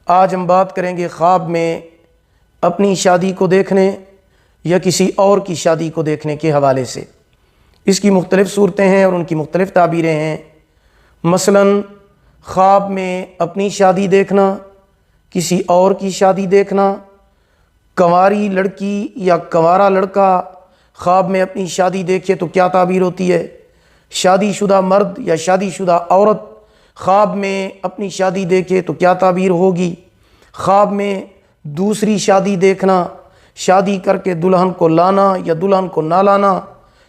آج ہم بات کریں گے خواب میں اپنی شادی کو دیکھنے یا کسی اور کی شادی کو دیکھنے کے حوالے سے۔ اس کی مختلف صورتیں ہیں اور ان کی مختلف تعبیریں ہیں۔ مثلاً خواب میں اپنی شادی دیکھنا، کسی اور کی شادی دیکھنا، کنواری لڑکی یا کنوارا لڑکا خواب میں اپنی شادی دیکھے تو کیا تعبیر ہوتی ہے؟ شادی شدہ مرد یا شادی شدہ عورت خواب میں اپنی شادی دیکھے تو کیا تعبیر ہوگی؟ خواب میں دوسری شادی دیکھنا، شادی کر کے دلہن کو لانا یا دلہن کو نہ لانا،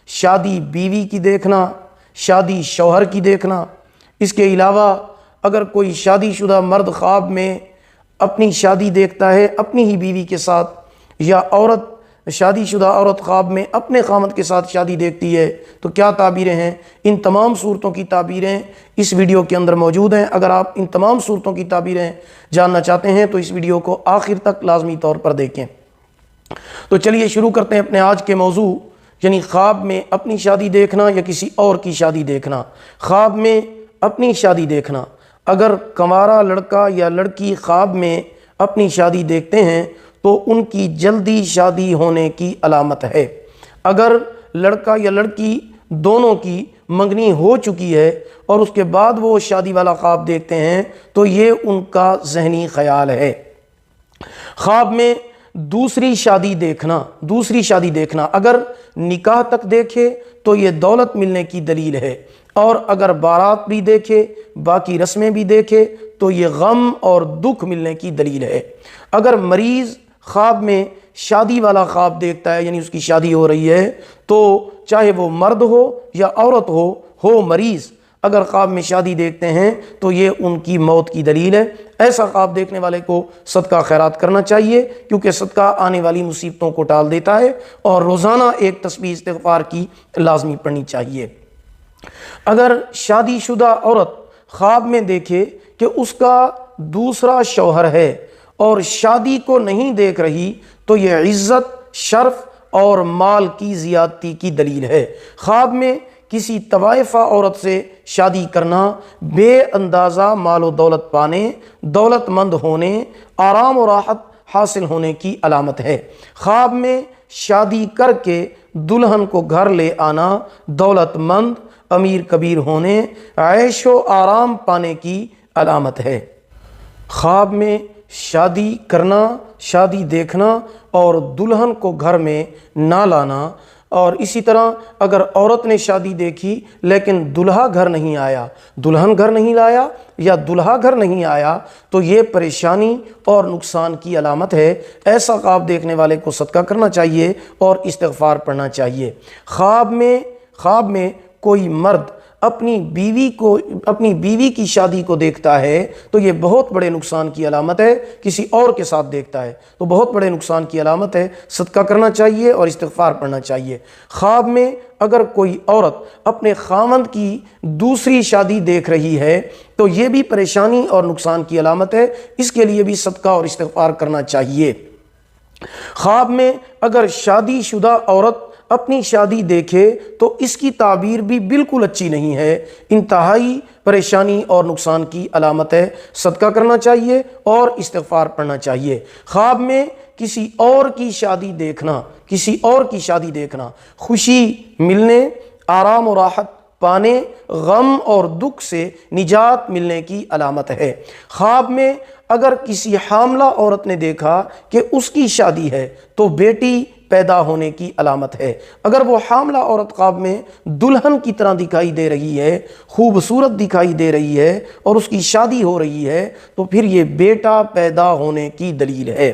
شادی بیوی کی دیکھنا، شادی شوہر کی دیکھنا۔ اس کے علاوہ اگر کوئی شادی شدہ مرد خواب میں اپنی شادی دیکھتا ہے اپنی ہی بیوی کے ساتھ، یا عورت شادی شدہ عورت خواب میں اپنے خامند کے ساتھ شادی دیکھتی ہے تو کیا تعبیریں ہیں؟ ان تمام صورتوں کی تعبیریں اس ویڈیو کے اندر موجود ہیں۔ اگر آپ ان تمام صورتوں کی تعبیریں جاننا چاہتے ہیں تو اس ویڈیو کو آخر تک لازمی طور پر دیکھیں۔ تو چلیے شروع کرتے ہیں اپنے آج کے موضوع، یعنی خواب میں اپنی شادی دیکھنا یا کسی اور کی شادی دیکھنا۔ خواب میں اپنی شادی دیکھنا، اگر کنوارا لڑکا یا لڑکی خواب میں اپنی شادی دیکھتے ہیں تو ان کی جلدی شادی ہونے کی علامت ہے۔ اگر لڑکا یا لڑکی دونوں کی منگنی ہو چکی ہے اور اس کے بعد وہ شادی والا خواب دیکھتے ہیں تو یہ ان کا ذہنی خیال ہے۔ خواب میں دوسری شادی دیکھنا اگر نکاح تک دیکھے تو یہ دولت ملنے کی دلیل ہے، اور اگر بارات بھی دیکھے، باقی رسمیں بھی دیکھے تو یہ غم اور دکھ ملنے کی دلیل ہے۔ اگر مریض خواب میں شادی والا خواب دیکھتا ہے، یعنی اس کی شادی ہو رہی ہے، تو چاہے وہ مرد ہو یا عورت ہو مریض، اگر خواب میں شادی دیکھتے ہیں تو یہ ان کی موت کی دلیل ہے۔ ایسا خواب دیکھنے والے کو صدقہ خیرات کرنا چاہیے، کیونکہ صدقہ آنے والی مصیبتوں کو ٹال دیتا ہے، اور روزانہ ایک تسبیح استغفار کی لازمی پڑھنی چاہیے۔ اگر شادی شدہ عورت خواب میں دیکھے کہ اس کا دوسرا شوہر ہے اور شادی کو نہیں دیکھ رہی تو یہ عزت، شرف اور مال کی زیادتی کی دلیل ہے۔ خواب میں کسی طوائفہ عورت سے شادی کرنا بے اندازہ مال و دولت پانے، دولت مند ہونے، آرام و راحت حاصل ہونے کی علامت ہے۔ خواب میں شادی کر کے دلہن کو گھر لے آنا دولت مند، امیر کبیر ہونے، عیش و آرام پانے کی علامت ہے۔ خواب میں شادی کرنا، شادی دیکھنا اور دلہن کو گھر میں نہ لانا، اور اسی طرح اگر عورت نے شادی دیکھی لیکن دلہا گھر نہیں آیا، دلہن گھر نہیں لایا یا دلہا گھر نہیں آیا تو یہ پریشانی اور نقصان کی علامت ہے۔ ایسا خواب دیکھنے والے کو صدقہ کرنا چاہیے اور استغفار پڑھنا چاہیے۔ خواب میں کوئی مرد اپنی بیوی کی شادی کو دیکھتا ہے تو یہ بہت بڑے نقصان کی علامت ہے۔ کسی اور کے ساتھ دیکھتا ہے تو بہت بڑے نقصان کی علامت ہے، صدقہ کرنا چاہیے اور استغفار پڑھنا چاہیے۔ خواب میں اگر کوئی عورت اپنے خامند کی دوسری شادی دیکھ رہی ہے تو یہ بھی پریشانی اور نقصان کی علامت ہے، اس کے لیے بھی صدقہ اور استغفار کرنا چاہیے۔ خواب میں اگر شادی شدہ عورت اپنی شادی دیکھے تو اس کی تعبیر بھی بالکل اچھی نہیں ہے، انتہائی پریشانی اور نقصان کی علامت ہے، صدقہ کرنا چاہیے اور استغفار پڑھنا چاہیے۔ خواب میں کسی اور کی شادی دیکھنا خوشی ملنے، آرام و راحت پانے، غم اور دکھ سے نجات ملنے کی علامت ہے۔ خواب میں اگر کسی حاملہ عورت نے دیکھا کہ اس کی شادی ہے تو بیٹی پیدا ہونے کی علامت ہے۔ اگر وہ حاملہ عورت خواب میں دلہن کی طرح دکھائی دے رہی ہے، خوبصورت دکھائی دے رہی ہے اور اس کی شادی ہو رہی ہے تو پھر یہ بیٹا پیدا ہونے کی دلیل ہے۔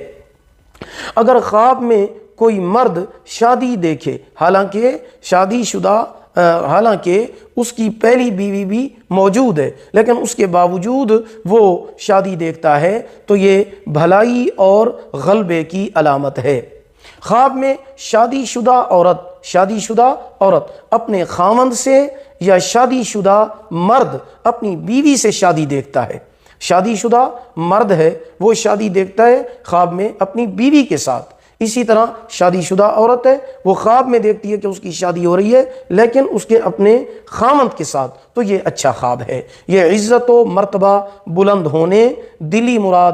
اگر خواب میں کوئی مرد شادی دیکھے، حالانکہ اس کی پہلی بیوی بھی موجود ہے لیکن اس کے باوجود وہ شادی دیکھتا ہے تو یہ بھلائی اور غلبے کی علامت ہے۔ خواب میں شادی شدہ عورت اپنے خامند سے یا شادی شدہ مرد اپنی بیوی سے شادی دیکھتا ہے، شادی شدہ مرد ہے وہ شادی دیکھتا ہے خواب میں اپنی بیوی کے ساتھ، اسی طرح شادی شدہ عورت ہے وہ خواب میں دیکھتی ہے کہ اس کی شادی ہو رہی ہے لیکن اس کے اپنے خامند کے ساتھ، تو یہ اچھا خواب ہے۔ یہ عزت و مرتبہ بلند ہونے، دلی مراد